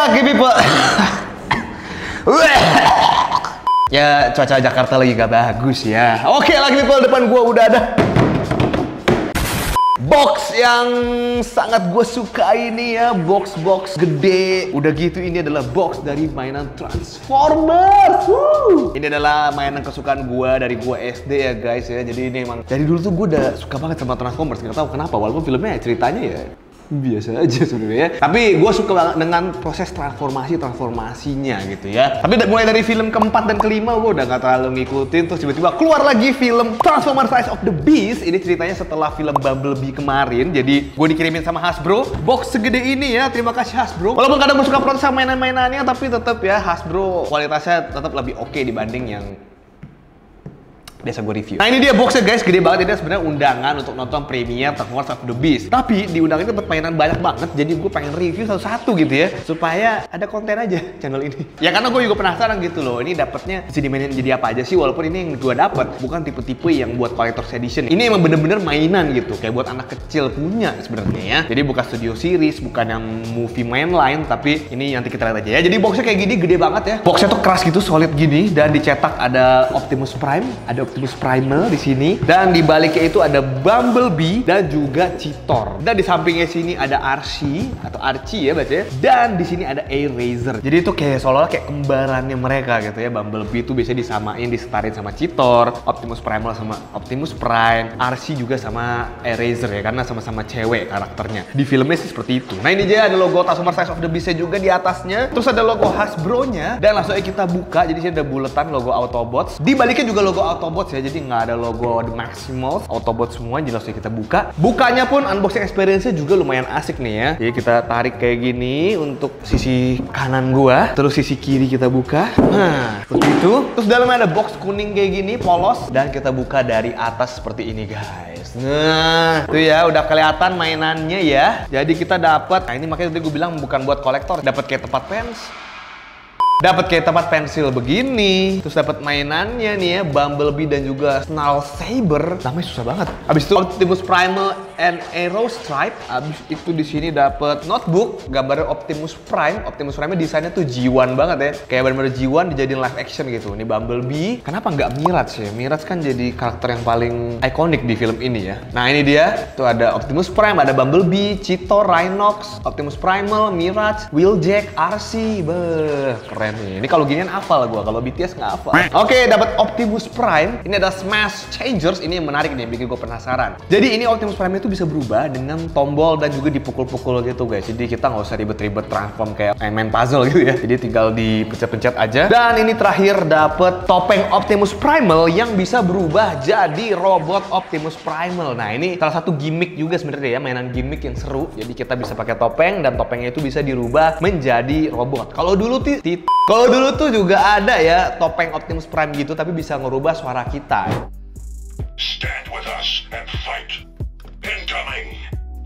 lucky people. Ya cuaca Jakarta lagi gak bagus ya. Oke lucky people, depan gua udah ada box yang sangat gue suka ini ya, box gede. Udah gitu ini adalah box dari mainan Transformers. Ini adalah mainan kesukaan gue dari gue SD ya guys ya. Jadi ini emang dari dulu tuh gue udah suka banget sama Transformers. Gak tahu kenapa, walaupun filmnya ceritanya ya biasa aja sebenarnya. Tapi gue suka banget dengan proses transformasinya gitu ya. Tapi mulai dari film keempat dan kelima gue udah gak terlalu ngikutin. Terus tiba-tiba keluar lagi film Transformers Rise of the Beast. Ini ceritanya setelah film Bumblebee kemarin. Jadi gue dikirimin sama Hasbro box segede ini ya. Terima kasih Hasbro. Walaupun kadang gue suka protes sama mainan-mainannya, tapi tetap ya Hasbro kualitasnya tetap lebih oke dibanding yang biasa gue review. Nah ini dia boxnya guys, gede banget. Ini sebenarnya undangan untuk nonton premiere Transformers of the Beast. Tapi di undangan itu dapat mainan banyak banget. Jadi gue pengen review satu-satu gitu ya, supaya ada konten aja channel ini. Ya karena gue juga penasaran gitu loh. Ini dapatnya bisa dimainin jadi apa aja sih? Walaupun ini yang gue dapat bukan tipe-tipe yang buat collector's edition. Ini emang bener-bener mainan gitu, kayak buat anak kecil punya sebenarnya ya. Jadi bukan studio series, bukan yang movie mainline, tapi ini nanti kita lihat aja ya. Jadi boxnya kayak gini, gede banget ya. Boxnya tuh keras gitu, solid gini, dan dicetak ada Optimus Prime, ada Optimus Primal di sini, dan di baliknya itu ada Bumblebee dan juga Cheetor. Dan di sampingnya sini ada Archie atau Archie ya bacanya. Dan di sini ada Airazor. Jadi itu kayak seolah-olah kayak kembarannya mereka gitu ya. Bumblebee itu biasanya disamain, disetarin sama Cheetor, Optimus Primal sama Optimus Prime, Archie juga sama Airazor ya, karena sama-sama cewek karakternya. Di filmnya sih seperti itu. Nah ini dia ada logo Transformers Rise of the Beast juga di atasnya. Terus ada logo Hasbro-nya, dan langsung aja kita buka. Jadi sini ada buletan logo Autobots. Di baliknya juga logo Autobots ya. Jadi nggak ada logo The Maximals, Autobot semua. Jelas kita buka. Bukanya pun unboxing experience-nya juga lumayan asik nih ya. Jadi kita tarik kayak gini untuk sisi kanan gua, terus sisi kiri kita buka. Nah, seperti itu. Terus dalamnya ada box kuning kayak gini, polos, dan kita buka dari atas seperti ini guys. Nah, itu ya udah kelihatan mainannya ya. Jadi kita dapat. Nah, ini makanya tadi gue bilang bukan buat kolektor, dapat kayak tempat pens. Dapat kayak tempat pensil begini, terus dapat mainannya nih ya, Bumblebee dan juga Snarl Saber. Namanya susah banget. Abis itu Optimus Primal and Aero Stripe. Abis itu di sini dapat notebook gambar Optimus Prime. Optimus Prime desainnya tuh G1 banget ya, kayak bener-bener G1 dijadiin live action gitu. Ini Bumblebee. Kenapa nggak Mirage ya? Mirage kan jadi karakter yang paling ikonik di film ini ya. Nah ini dia. Tuh ada Optimus Prime, ada Bumblebee, Cheetor, Rhinox, Optimus Primal, Mirage, Wheeljack, Arcee. Beuh, keren. Ini kalau ginian hafal gua, kalau BTS nggak hafal. Oke, dapat Optimus Prime. Ini ada Smash Changers. Ini yang menarik nih, bikin gue penasaran. Jadi ini Optimus Prime itu bisa berubah dengan tombol dan juga dipukul-pukul gitu guys. Jadi kita nggak usah ribet-ribet transform kayak main puzzle gitu ya. Jadi tinggal dipencet-pencet aja. Dan ini terakhir dapat topeng Optimus Primal yang bisa berubah jadi robot Optimus Primal. Nah ini salah satu gimmick juga sebenarnya ya, mainan gimmick yang seru. Jadi kita bisa pakai topeng dan topengnya itu bisa dirubah menjadi robot. Kalau dulu tuh juga ada ya topeng Optimus Prime gitu, tapi bisa ngerubah suara kita. Stand with us and fight. Incoming.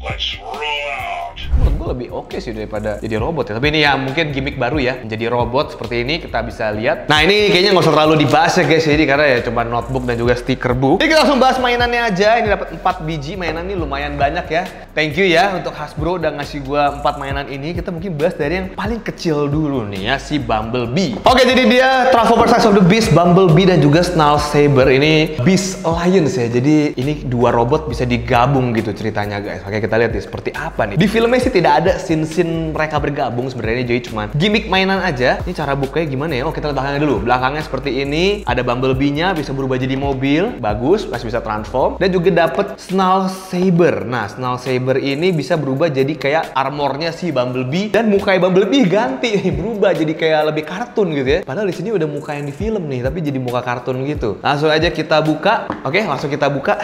Let's roll out. Menurut gue lebih oke sih daripada jadi robot ya. Tapi ini ya mungkin gimmick baru ya, menjadi robot seperti ini kita bisa lihat. Nah ini kayaknya nggak usah terlalu dibahas ya guys ini, karena ya cuma notebook dan juga stiker book. Jadi kita langsung bahas mainannya aja. Ini dapat 4 biji mainan, ini lumayan banyak ya. Thank you ya untuk Hasbro udah ngasih gue 4 mainan ini. Kita mungkin bahas dari yang paling kecil dulu nih ya, si Bumblebee. Oke, jadi dia Transformers Rise of the Beast, Bumblebee dan juga Snarl Saber. Ini Beast Alliance ya. Jadi ini dua robot bisa digabung gitu ceritanya guys. Oke, kita lihat nih seperti apa nih. Di filmnya sih tidak ada scene-scene mereka bergabung sebenarnya, jadi cuma gimmick mainan aja. Ini cara bukanya gimana ya? Oh, kita lihat belakangnya dulu. Belakangnya seperti ini. Ada Bumblebee-nya bisa berubah jadi mobil. Bagus, masih bisa transform. Dan juga dapat Snarl Saber. Nah, Snarl Saber ini bisa berubah jadi kayak armornya si Bumblebee, dan mukanya Bumblebee ganti berubah jadi kayak lebih kartun gitu ya. Padahal di sini udah muka yang di film nih, tapi jadi muka kartun gitu. Langsung aja kita buka. Oke, langsung kita buka.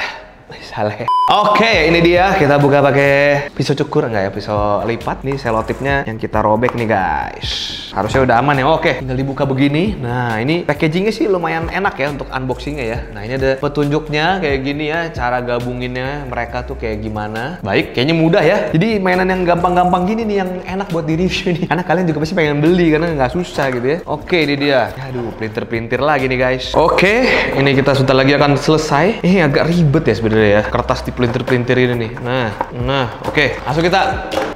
Salah. Oke, ini dia. Kita buka pakai pisau cukur, enggak ya, pisau lipat. Nih selotipnya yang kita robek nih guys. Harusnya udah aman ya. Oke, tinggal dibuka begini. Nah, ini packagingnya sih lumayan enak ya untuk unboxingnya ya. Nah, ini ada petunjuknya kayak gini ya. Cara gabunginnya mereka tuh kayak gimana. Baik, kayaknya mudah ya. Jadi mainan yang gampang-gampang gini nih yang enak buat di review nih. Karena kalian juga pasti pengen beli karena nggak susah gitu ya. Oke, ini dia. Aduh, printer-printer lagi nih guys. Oke, ini kita sebentar lagi akan selesai. Ini agak ribet ya sebenarnya ya. Kertas dipelintir-pelintir ini nih. Nah, oke. Langsung kita,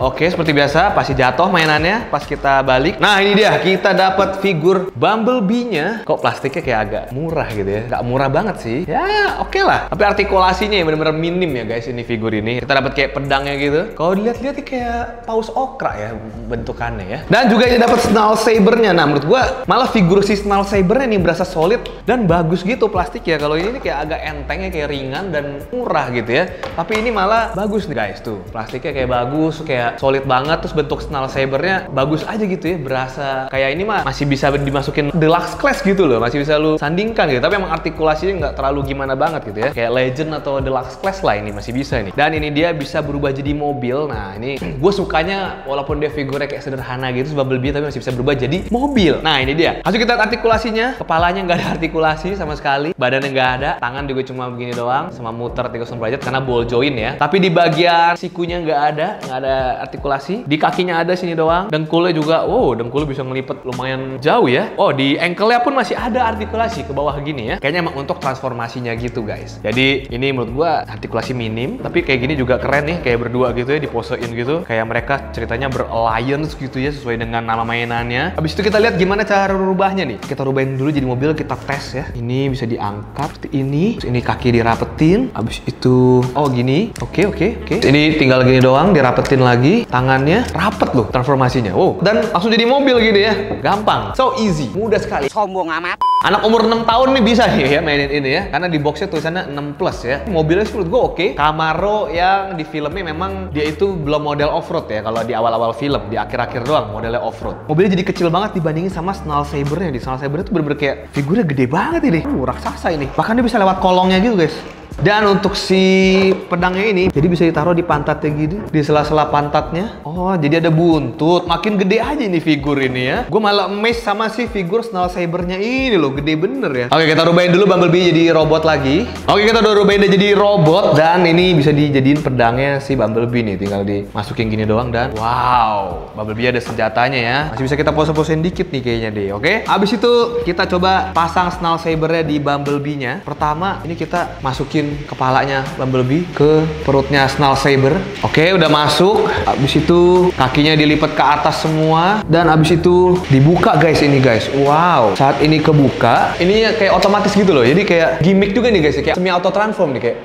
oke, seperti biasa pasti jatuh mainannya pas kita balik. Nah, ini dia, kita dapat figur Bumblebee-nya. Kok plastiknya kayak agak murah gitu ya? Gak murah banget sih. Ya, oke lah. Tapi artikulasinya ya bener-bener minim ya guys ini figur ini. Kita dapat kayak pedangnya gitu. Kalau dilihat-lihat kayak paus okra ya bentukannya ya. Dan juga ini dapat Snarl Saber-nya. Nah, menurut gua malah figur si Snarl Saber-nya nih berasa solid dan bagus gitu plastik ya. Kalau ini kayak agak enteng ya, kayak ringan dan murah gitu ya. Tapi ini malah bagus nih guys tuh. Plastiknya kayak bagus, kayak solid banget. Terus bentuk Snarl Saber-nya bagus aja gitu ya. Berasa kayak ini mah masih bisa dimasukin deluxe class gitu loh. Masih bisa lu sandingkan gitu. Tapi emang artikulasinya nggak terlalu gimana banget gitu ya. Kayak legend atau deluxe class lah ini masih bisa ini. Dan ini dia bisa berubah jadi mobil. Nah, ini gue sukanya walaupun dia figurnya kayak sederhana gitu, Bumblebee, tapi masih bisa berubah jadi mobil. Nah, ini dia. Langsung kita lihat artikulasinya. Kepalanya nggak ada artikulasi sama sekali. Badannya nggak ada. Tangan juga cuma begini doang. Sama muter 360 derajat karena ball joint ya. Tapi di bagian sikunya nggak ada artikulasi. Di kakinya ada sini doang. Dengkulnya juga, wow, dengkulnya bisa ngelipet lumayan jauh ya. Oh, di ankle-nya pun masih ada artikulasi ke bawah gini ya. Kayaknya emang untuk transformasinya gitu guys. Jadi ini menurut gua artikulasi minim. Tapi kayak gini juga keren nih. Kayak berdua gitu ya, diposein gitu. Kayak mereka ceritanya ber-alliance gitu ya, sesuai dengan nama mainannya. Habis itu kita lihat gimana cara rubahnya nih. Kita rubahin dulu jadi mobil, kita tes ya. Ini bisa diangkat seperti ini. Terus ini kaki dirapetin. Habis itu, oh gini. Oke. Ini tinggal gini doang, dirapetin lagi. Tangannya rapet loh transformasinya. Wow. Dan langsung jadi mobil gini ya. Gampang. So easy. Mudah sekali. Sombong amat. Anak umur 6 tahun nih bisa nih ya mainin ini ya. Karena di boxnya tulisannya 6 plus ya. Mobilnya menurut gue oke. Camaro yang di filmnya memang dia itu belum model off-road ya. Kalau di awal-awal film, di akhir-akhir doang modelnya off-road. Mobilnya jadi kecil banget dibandingin sama Snarl Saber-nya. Di Snarl Saber itu bener-bener kayak figurnya gede banget ini. Raksasa ini. Bahkan dia bisa lewat kolongnya gitu guys. Dan untuk si pedangnya ini, jadi bisa ditaruh di pantatnya gini, di sela-sela pantatnya. Oh, jadi ada buntut. Makin gede aja nih figur ini ya. Gue malah amazed sama si figur Snarl Saber-nya ini loh, gede bener ya. Oke, kita rubahin dulu Bumblebee jadi robot lagi. Oke, kita udah rubahin dia jadi robot. Dan ini bisa dijadiin pedangnya si Bumblebee nih. Tinggal dimasukin gini doang dan wow, Bumblebee ada senjatanya ya. Masih bisa kita pose-posein dikit nih kayaknya deh, oke? Abis itu kita coba pasang Snarl Saber-nya di Bumblebee-nya. Pertama, ini kita masukin kepalanya Bumblebee ke perutnya Snarl Saber. Oke, udah masuk. Abis itu kakinya dilipat ke atas semua. Dan abis itu dibuka guys ini guys. Wow, saat ini kebuka, ini kayak otomatis gitu loh. Jadi kayak gimmick juga nih guys, kayak semi auto transform nih kayak.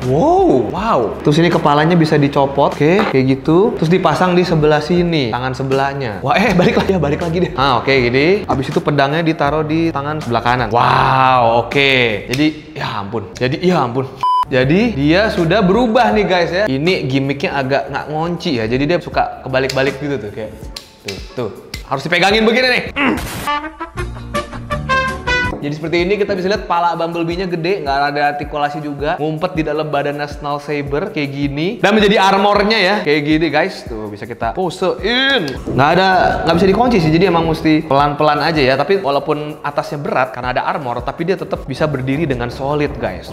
Wow. Terus ini kepalanya bisa dicopot, oke, kayak gitu. Terus dipasang di sebelah sini, tangan sebelahnya. Wah, balik lagi deh. Oke, gini. Abis itu pedangnya ditaruh di tangan sebelah kanan. Wow, oke. Jadi, ya ampun. Jadi dia sudah berubah nih guys ya. Ini gimmicknya agak nggak ngunci ya. Jadi dia suka kebalik-balik gitu tuh kayak. Tuh. Harus dipegangin begini nih. Jadi seperti ini kita bisa lihat pala Bumblebee-nya gede, nggak ada artikulasi juga, ngumpet di dalam badannya Snarl Saber kayak gini, dan menjadi armornya ya, kayak gini guys, tuh bisa kita posein, nggak bisa dikunci sih, jadi emang mesti pelan-pelan aja ya. Tapi walaupun atasnya berat karena ada armor, tapi dia tetap bisa berdiri dengan solid guys.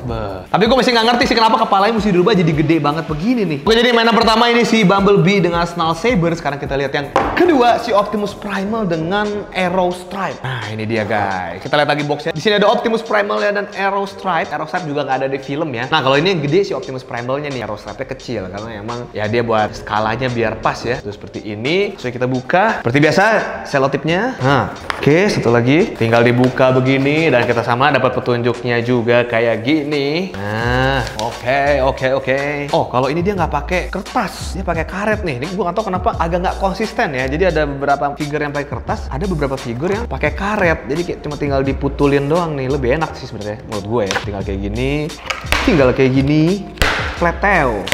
Tapi gue masih nggak ngerti sih kenapa kepalanya mesti dirubah jadi gede banget begini nih. Oke, jadi mainan pertama ini si Bumblebee dengan Snarl Saber. Sekarang kita lihat yang kedua, si Optimus Primal dengan Arrow Stripe. Nah ini dia guys, kita lihat lagi box. Di sini ada Optimus Primal-nya dan Arrow Stripe. Arrow Stripe juga nggak ada di film ya. Nah kalau ini yang gede si Optimus Primal-nya nih, Arrow Stripe-nya kecil karena emang ya dia buat skalanya biar pas ya. Terus seperti ini. Terus kita buka. Seperti biasa selotipnya. Nah, oke, satu lagi. Tinggal dibuka begini dan kita sama dapat petunjuknya juga kayak gini. Nah, oke. Oh kalau ini dia nggak pakai kertas, dia pakai karet nih. Ini gue nggak tahu kenapa agak nggak konsisten ya. Jadi ada beberapa figure yang pakai kertas, ada beberapa figure yang pakai karet. Jadi kayak cuma tinggal diputulin doang nih, lebih enak sih sebenarnya menurut gue ya. Tinggal kayak gini, pleteo.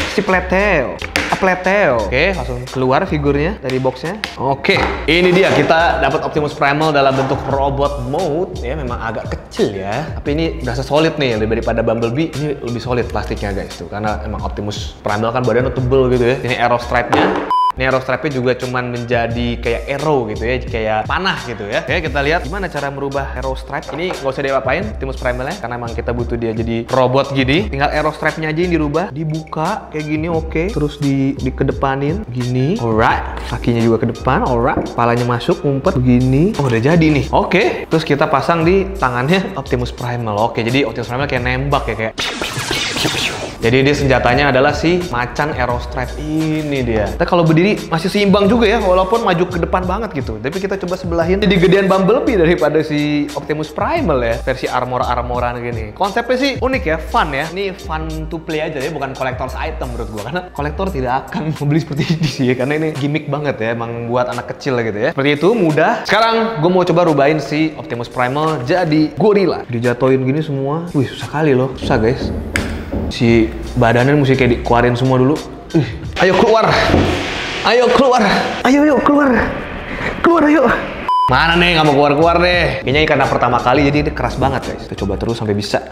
Oke, langsung keluar figurnya dari boxnya. Oke, ini dia kita dapat Optimus Primal dalam bentuk robot mode ya. Memang agak kecil ya, tapi ini udah solid nih daripada Bumblebee. Ini lebih solid plastiknya guys tuh, karena emang Optimus Primal kan badannya tebel gitu ya. Ini Arrow Stripe-nya. Ini Arrow Stripe-nya juga cuman menjadi kayak arrow gitu ya, kayak panah gitu ya. Oke, kita lihat gimana cara merubah Arrow Stripe. Ini nggak usah diapa-apain Optimus Primal-nya, karena emang kita butuh dia jadi robot gini. Tinggal Arrow Stripe-nya aja yang dirubah, dibuka kayak gini, oke. Terus dikedepanin gini, alright. Kakinya juga ke depan, alright. Kepalanya masuk, ngumpet begini. Oh, udah jadi nih. Oke, terus kita pasang di tangannya Optimus Primal. Oke, jadi Optimus Primal kayak nembak ya, kayak Jadi dia senjatanya adalah si macan Aerostrike ini dia. Tapi kalau berdiri masih seimbang juga ya, walaupun maju ke depan banget gitu. Tapi kita coba sebelahin. Jadi gedean Bumblebee daripada si Optimus Primal ya, versi armor-armoran gini. Konsepnya sih unik ya, fun ya. Ini fun to play aja ya, bukan collector's item menurut gua. Karena kolektor tidak akan membeli seperti ini sih ya, karena ini gimmick banget ya, emang buat anak kecil gitu ya. Seperti itu, mudah. Sekarang gue mau coba rubahin si Optimus Primal jadi gorila. Dijatuhin gini semua. Wih, susah kali loh. Susah guys. Si badannya mesti kayak dikeluarin semua dulu. Ayo keluar. Ayo keluar. Ayo yuk keluar. Keluar ayo. Mana nih, nggak mau keluar-keluar deh. Kayaknya ini karena pertama kali jadi ini keras banget guys. Kita coba terus sampai bisa.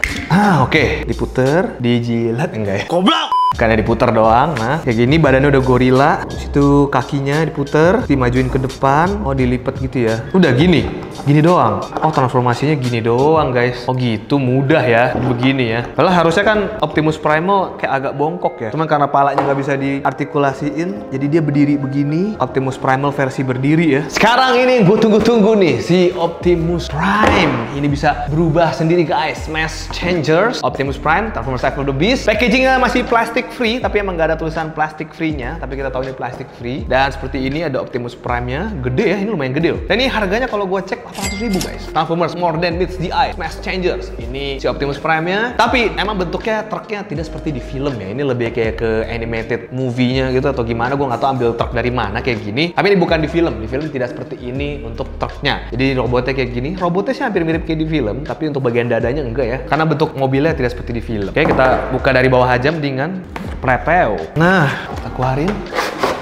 Oke. Diputer, dijilat enggak ya? Goblok! Karena diputer doang. Nah, kayak gini badannya udah gorila. Terus itu kakinya diputer, dimajuin ke depan. Oh, dilipat gitu ya. Udah gini. Gini doang. Oh, transformasinya gini doang, guys. Oh, gitu mudah ya. Begini ya. Padahal harusnya kan Optimus Primal kayak agak bongkok ya. Cuman karena palanya nggak bisa diartikulasiin, jadi dia berdiri begini. Optimus Primal versi berdiri ya. Sekarang ini gue tunggu-tunggu nih si Optimus Prime. Ini bisa berubah sendiri, guys. Smash Changers, Optimus Prime, Transformers Cycle the Beast. Packagingnya masih plastic free, tapi emang nggak ada tulisan plastic free-nya. Tapi kita tahu ini plastic free. Dan seperti ini ada Optimus Prime-nya. Gede ya, ini lumayan gede loh. Dan ini harganya kalau gue cek 800.000 guys. Transformers More Than Meets the Eye, Smash Changers. Ini si Optimus Prime-nya. Tapi emang bentuknya truknya tidak seperti di film ya. Ini lebih kayak ke animated movie-nya gitu atau gimana. Gue nggak tahu ambil truk dari mana kayak gini. Tapi ini bukan di film. Di film tidak seperti ini untuk truknya. Jadi robotnya kayak gini. Robotnya sih hampir mirip kayak di film. Tapi untuk bagian dadanya enggak ya. Karena bentuk mobilnya tidak seperti di film. Oke, kita buka dari bawah aja mendingan. Prepeo. Nah, kita keluarin.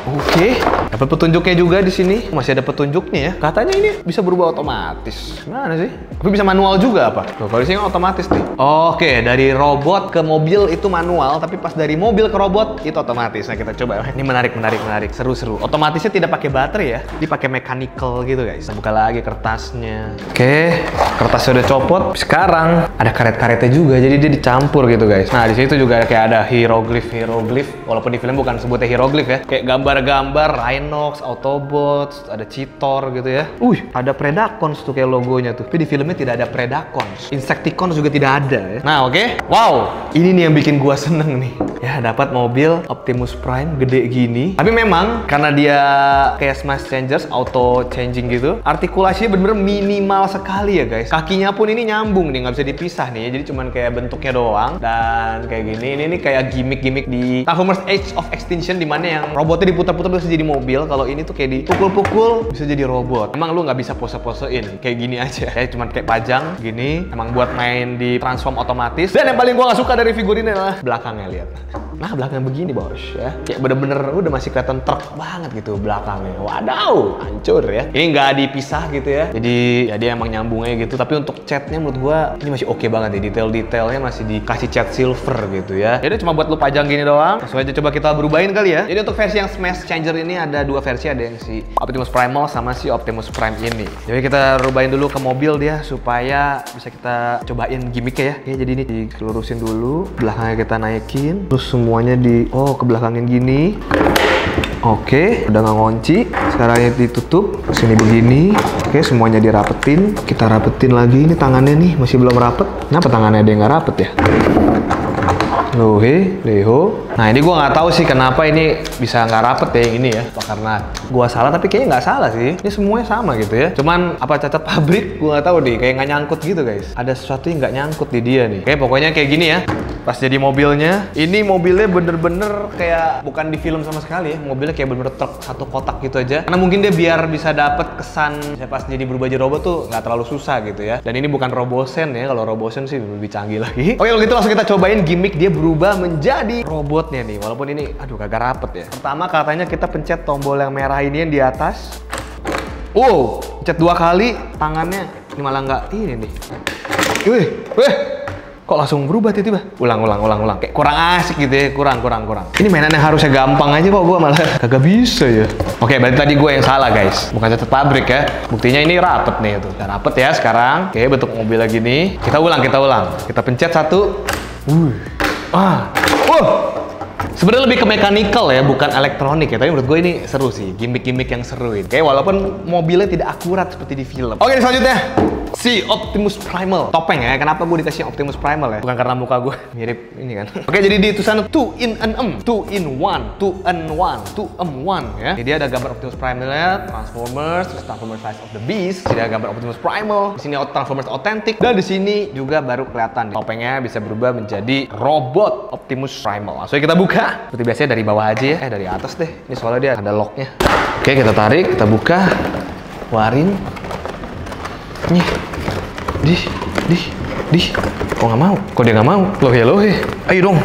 Oke, dapat petunjuknya juga di sini. Masih ada petunjuknya ya. Katanya ini bisa berubah otomatis. Gimana sih? Tapi bisa manual juga apa? Tuh, kalau di sini kan otomatis nih. Oke, dari robot ke mobil itu manual, tapi pas dari mobil ke robot itu otomatis. Nah, kita coba. Ini menarik. Seru. Otomatisnya tidak pakai baterai ya. Dia pakai mechanical gitu, guys. Kita buka lagi kertasnya. Oke, kertasnya udah copot. Sekarang ada karet-karetnya juga, jadi dia dicampur gitu, guys. Nah, di situ juga kayak ada hieroglif. Walaupun di film bukan sebutnya hieroglif ya. Kayak gambar-gambar Rhinox, Autobots, ada Cheetor gitu ya. Ada Predacons tuh kayak logonya tuh. Tapi di filmnya tidak ada Predacons. Insecticons juga tidak ada ya. Nah, oke. Wow, ini nih yang bikin gua seneng nih. Ya, dapat mobil Optimus Prime gede gini. Tapi memang karena dia kayak Smash Changers, auto changing gitu, artikulasinya bener-bener minimal sekali ya guys. Kakinya pun ini nyambung nih, nggak bisa dipisah nih. Jadi cuman kayak bentuknya doang dan kayak gini. Ini kayak gimmick-gimmick di Transformers Age of Extinction, dimana yang robotnya diputar-putar bisa jadi mobil. Kalau ini tuh kayak dipukul-pukul bisa jadi robot. Emang lu nggak bisa pose-posein kayak gini aja. Kayak cuman kayak pajang gini. Emang buat main di transform otomatis. Dan yang paling gua nggak suka dari figurinnya adalah belakangnya, lihat. Nah, belakangnya begini bos ya. Kayak bener-bener udah masih kelihatan truk banget gitu belakangnya. Wadaw, hancur ya. Ini nggak dipisah gitu ya. Jadi ya dia emang nyambungnya gitu. Tapi untuk catnya menurut gua ini masih oke banget ya. Detail-detailnya masih dikasih cat silver gitu ya. Jadi cuma buat lu pajang gini doang. Langsung aja coba kita berubahin kali ya. Jadi untuk versi yang Smash Changer ini ada dua versi. Ada yang si Optimus Primal sama si Optimus Prime ini. Jadi kita rubahin dulu ke mobil dia supaya bisa kita cobain gimmicknya ya. Oke, jadi ini dilurusin dulu. Belakangnya kita naikin. Terus semuanya kebelakangin gini. Oke, udah nggak ngunci. Sekarang ini ditutup. Sini begini. Oke, semuanya dirapetin. Kita rapetin lagi. Ini tangannya nih masih belum rapet. Kenapa tangannya dia nggak rapet ya? Leho. Nah, ini gua nggak tahu sih kenapa ini bisa nggak rapet ya yang ini ya. Apa karena gua salah? Tapi kayaknya nggak salah sih. Ini semuanya sama gitu ya. Cuman apa cacat pabrik? Gua nggak tahu deh. Kayak nggak nyangkut gitu guys. Ada sesuatu yang nggak nyangkut di dia nih. Oke, pokoknya kayak gini ya. Pas jadi mobilnya, ini mobilnya bener-bener kayak bukan di film sama sekali ya. Mobilnya kayak bener-bener truk satu kotak gitu aja. Karena mungkin dia biar bisa dapet kesan pas jadi berubah jadi robot tuh nggak terlalu susah gitu ya. Dan ini bukan Robosen ya. Kalau Robosen sih lebih canggih lagi. Oke, kalau gitu langsung kita cobain gimmick dia berubah menjadi robotnya nih. Walaupun ini kagak rapet ya. Pertama katanya kita pencet tombol yang merah ini yang di atas. Pencet 2 kali tangannya. Ini malah nggak ini nih. Wih. Kok langsung berubah tiba-tiba? Ulang. Kayak kurang asik gitu ya, kurang. Ini mainan yang harusnya gampang aja kok gua malah kagak bisa ya. Oke, berarti tadi gue yang salah guys. Bukan catat pabrik ya. Buktinya ini rapet nih itu. Udah rapet ya sekarang. Oke, bentuk mobilnya gini. Kita ulang. Kita pencet 1. Sebenarnya lebih ke mechanical ya, bukan elektronik ya. Tapi menurut gue ini seru sih, gimmick-gimmick yang seru ini. Kayak walaupun mobilnya tidak akurat seperti di film. Oke, selanjutnya si Optimus Primal. Topeng ya, kenapa gue dikasih Optimus Primal ya? Bukan karena muka gue mirip ini kan. Oke, jadi di tulisan 2 in 1, 2 in 1, 2 in 1, 2 in 1 ya. Ini dia ada gambar Optimus Primal-nya, Transformers, terus Transformers Rise of the Beast. Jadi ada gambar Optimus Primal. Di sini Transformers Authentic, dan di sini juga baru kelihatan topengnya bisa berubah menjadi robot Optimus Primal. Langsung kita buka. Seperti biasanya dari bawah aja ya. Dari atas deh. Ini soalnya dia ada locknya. Oke, kita tarik, kita buka, keluarin. Nih, di. Kok nggak mau? Kok dia nggak mau? Loh ya. Ayo dong.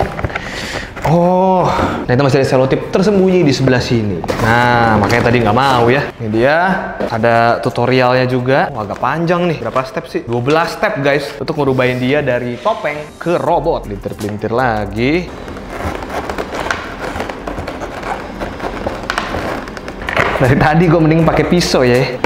Oh, nah itu masih ada selotip tersembunyi di sebelah sini. Nah, makanya tadi nggak mau ya. Ini dia, ada tutorialnya juga. Wah, agak panjang nih. Berapa step sih? 12 step guys, untuk ngerubahin dia dari topeng ke robot. Pelintir-pelintir lagi. Dari tadi gue mending pakai pisau ya.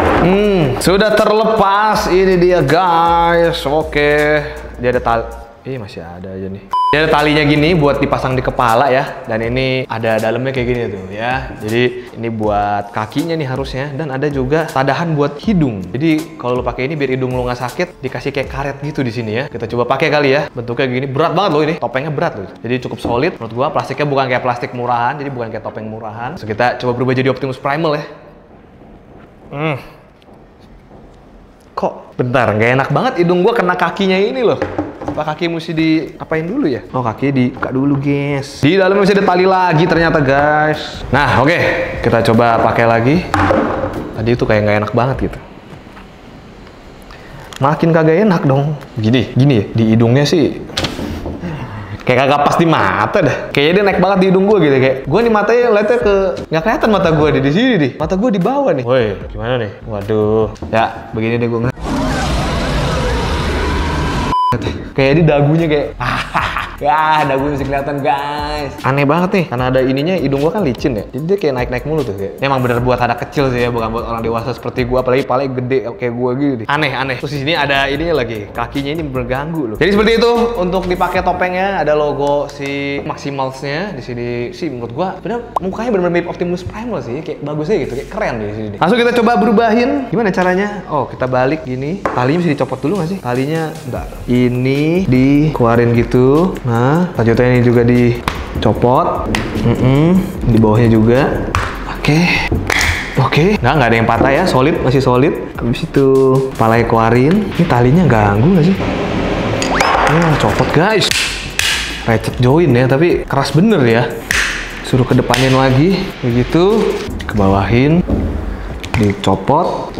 Sudah terlepas. Ini dia guys. Oke, dia ada tali. Masih ada aja nih. Dia ada talinya gini buat dipasang di kepala ya. Dan ini ada dalamnya kayak gini tuh ya. Jadi ini buat kakinya nih harusnya. Dan ada juga tadahan buat hidung. Jadi kalau lu pakai ini biar hidung lu nggak sakit, dikasih kayak karet gitu di sini ya. Kita coba pakai kali ya. Bentuknya gini, berat banget loh ini. Topengnya berat loh. Jadi cukup solid. Menurut gua plastiknya bukan kayak plastik murahan. Jadi bukan kayak topeng murahan. So kita coba berubah jadi Optimus Primal ya. Kok bentar, nggak enak banget hidung gua kena kakinya ini loh. Apa kaki mesti diapain dulu ya? Oh, kaki dibuka dulu guys. Di dalam masih ada tali lagi ternyata guys. Nah, oke, kita coba pakai lagi. Tadi itu kayak nggak enak banget gitu. Makin kagak enak dong. Gini ya, di hidungnya sih kayak kagak pas di mata dah. Kayaknya dia naik banget di hidung gue gitu. Kayak gue nih matanya liatnya ke nggak kelihatan mata gue di sini nih. Mata gue di bawah nih. Woi, gimana nih? Waduh. Ya, begini deh gue. Kayak di dagunya kayak ya, dagunya masih kelihatan guys. Aneh banget nih, karena ada ininya, hidung gua kan licin ya. Jadi dia kayak naik-naik mulu tuh kayak. Ini emang bener buat anak kecil sih ya, bukan buat orang dewasa seperti gua, apalagi paling gede kayak gua gitu. Aneh. Terus di sini ada ininya lagi, kakinya ini berganggu loh. Jadi seperti itu untuk dipakai topengnya, ada logo si Maximals-nya di sini. Sih menurut gua bener mukanya bener-bener mirip Optimus Primal sih, kayak bagus aja gitu, kayak keren di sini. Langsung kita coba berubahin. Gimana caranya? Oh, kita balik gini. Talinya mesti dicopot dulu nggak sih? Talinya enggak. Ini dikeluarin gitu. Nah, selanjutnya ini juga dicopot. Di bawahnya juga. Oke. Nggak ada yang patah ya, solid, masih solid. Habis itu palanya keluarin. Ini talinya ganggu nggak sih? Copot guys. Ratchet join ya, tapi keras bener ya. Suruh kedepanin lagi, begitu. Kebawahin, dicopot.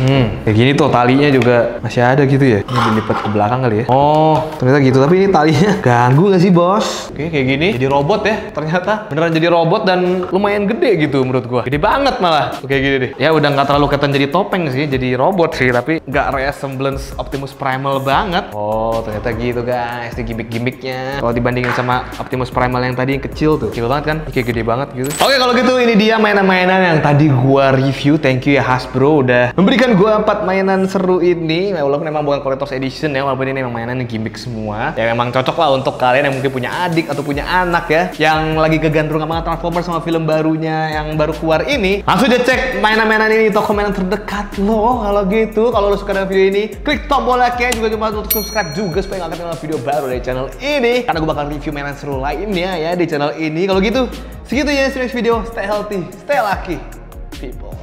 Kayak gini tuh talinya juga masih ada gitu ya. Ini dilipat ke belakang kali ya. Oh, ternyata gitu. Tapi ini talinya ganggu nggak sih bos? Oke, kayak gini. Jadi robot ya. Ternyata beneran jadi robot dan lumayan gede gitu menurut gua. Gede banget malah. Kayak gini deh. Ya udah nggak terlalu kelihatan jadi topeng sih, jadi robot sih. Tapi nggak resemblance Optimus Primal banget. Oh, ternyata gitu guys. Ini gimmick-gimmicknya. Kalau dibandingin sama Optimus Primal yang tadi yang kecil tuh, kecil banget kan? Kayak gede banget gitu. Oke, kalau gitu ini dia mainan-mainan yang tadi gua review. Thank you ya Hasbro udah memberikan gua 4 mainan seru ini. Walaupun memang bukan collector's edition ya, walaupun ini memang mainan yang gimmick semua. Ya memang cocok lah untuk kalian yang mungkin punya adik atau punya anak ya, yang lagi kegandrung sama Transformers sama film barunya yang baru keluar ini. Langsung aja cek mainan-mainan ini di toko mainan terdekat lo. Kalau gitu, kalau lo suka dengan video ini, klik tombol like-nya, juga jangan lupa untuk subscribe juga supaya nggak ketinggalan video baru dari channel ini. Karena gue bakal review mainan seru lainnya ya di channel ini. Kalau gitu, segitu ya next video. Stay healthy, stay lucky, people.